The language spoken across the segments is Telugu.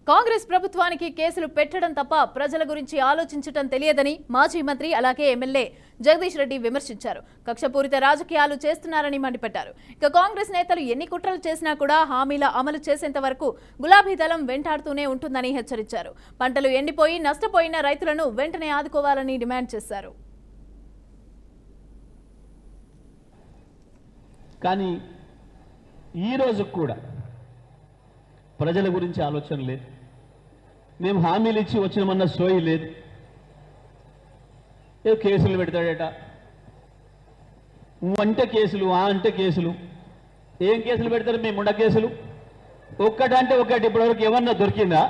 కాంగ్రెస్ ప్రభుత్వానికి కేసులు పెట్టడం తప్ప ప్రజల గురించి ఆలోచించడం తెలియదని మాజీ మంత్రి అలాగే ఎమ్మెల్యే జగదీష్ రెడ్డి విమర్శించారు. కక్షపూరిత రాజకీయాలు చేస్తున్నారని మండిపడ్డారు. ఇక కాంగ్రెస్ నేతలు ఎన్ని కుట్రలు చేసినా కూడా హామీల అమలు చేసేంత వరకు గులాబీ దళం వెంటాడుతూనే ఉంటుందని హెచ్చరించారు. పంటలు ఎండిపోయి నష్టపోయిన రైతులను వెంటనే ఆదుకోవాలని డిమాండ్ చేశారు. కానీ ఈ రోజు కూడా ప్రజల గురించి ఆలోచన లేదు. మేము హామీలు ఇచ్చి వచ్చినామన్న సోయి లేదు. ఏ కేసులు పెడతాడట, అంటే కేసులు, అంటే కేసులు. ఏం కేసులు పెడతారు? మీ ముండ కేసులు ఒక్కటంటే ఒక్కటి. ఇప్పటివరకు ఏమన్నా దొరికిందా?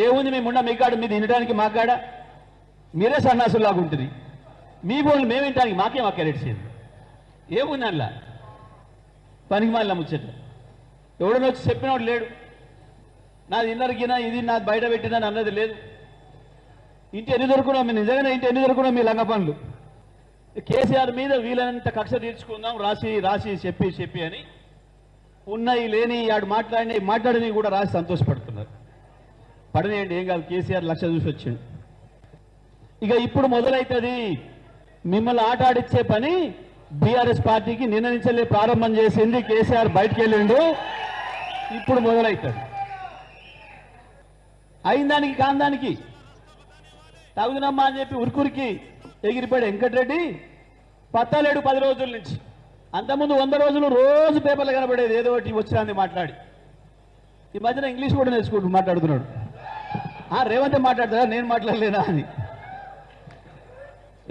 ఏముంది మీ ముండ? మీ కాడ మీద వినడానికి మా కాడ మీరే సన్నాసులాగా ఉంటుంది. మీ బోళ్ళు మేము వినడానికి మాకేం అక్కడేసేది ఏముంది? అలా పనికి మళ్ళీ ముచ్చట్లు ఎవడని వచ్చి చెప్పినవాడు లేడు. నాది ఇన్నరికినా ఇది నాది బయట పెట్టినా అన్నది లేదు. ఇంటి ఎన్ని దొరుకున్నాం మీ నిజంగానే ఇంటి ఎన్ని దొరుకున్నాం మీ లంగ పనులు. కేసీఆర్ మీద వీలైనంత కక్ష తీర్చుకుందాం రాసి రాసి చెప్పి అని ఉన్నాయి లేని ఆడు మాట్లాడినవి కూడా రాసి సంతోషపడుతున్నారు. పడనేయండి, ఏం కాదు. కేసీఆర్ లక్ష చూసి వచ్చిండు. ఇక ఇప్పుడు మొదలవుతుంది మిమ్మల్ని ఆట ఆడిచ్చే పని. బీఆర్ఎస్ పార్టీకి నిన్న నుంచే ప్రారంభం చేసింది. కేసీఆర్ బయటకు వెళ్ళిండు, ఇప్పుడు మొదలవుతుంది. అయిందానికి కాందానికి తగుదనమ్మా అని చెప్పి ఉరుకురికి ఎగిరిపోయాడు వెంకటరెడ్డి. పత్తలేడు 10 రోజుల నుంచి. అంతకుముందు 100 రోజులు రోజు పేపర్లు కనబడేది ఏదో ఒకటి వచ్చింది మాట్లాడి. ఈ మధ్యన ఇంగ్లీష్ కూడా నేర్చుకుంటూ మాట్లాడుతున్నాడు. రేవంత్ మాట్లాడతాడా, నేను మాట్లాడలేనా అని.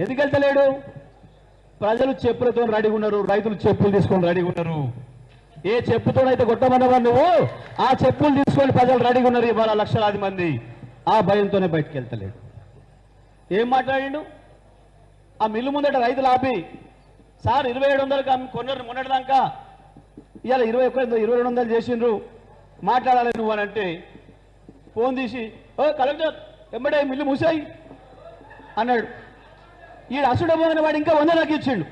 ఎందుకు వెళ్తలేడు? ప్రజలు చెప్పులతో రెడీగా ఉన్నారు, రైతులు చెప్పులు తీసుకొని రెడీగా ఉన్నారు. ఏ చెప్పుతోనైతే కొట్టమన్నవా నువ్వు, ఆ చెప్పులు తీసుకొని ప్రజలు రెడీగా ఉన్నారు. ఇవాళ లక్షలాది మంది ఆ భయంతోనే బయటకు వెళ్తలేడు. ఏం మాట్లాడిండు? ఆ మిల్లు ముందట రైతులు ఆపి, సార్ 2700 కొన్నారు మొన్నటిదాకా, ఇవాళ 2200 చేసిండ్రు, మాట్లాడాలి నువ్వు అని అంటే ఫోన్ తీసి, ఓ కలెక్టర్ ఎంబడే మిల్లు మూసాయి అన్నాడు. ఈ అసుడబోగిన వాడు ఇంకా 100 నాకు ఇచ్చిండు.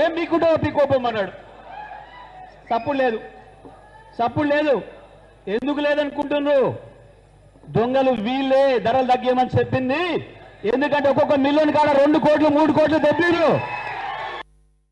ఏం మీకుంటావో పీకోపం అన్నాడు. సప్పుడు లేదు. ఎందుకు లేదనుకుంటున్నారు? దొంగలు వీళ్ళే ధరలు తగ్గేయమని చెప్పింది. ఎందుకంటే ఒక్కొక్క మిల్లుని కాడ 2 కోట్లు 3 కోట్లు దెబ్బలు.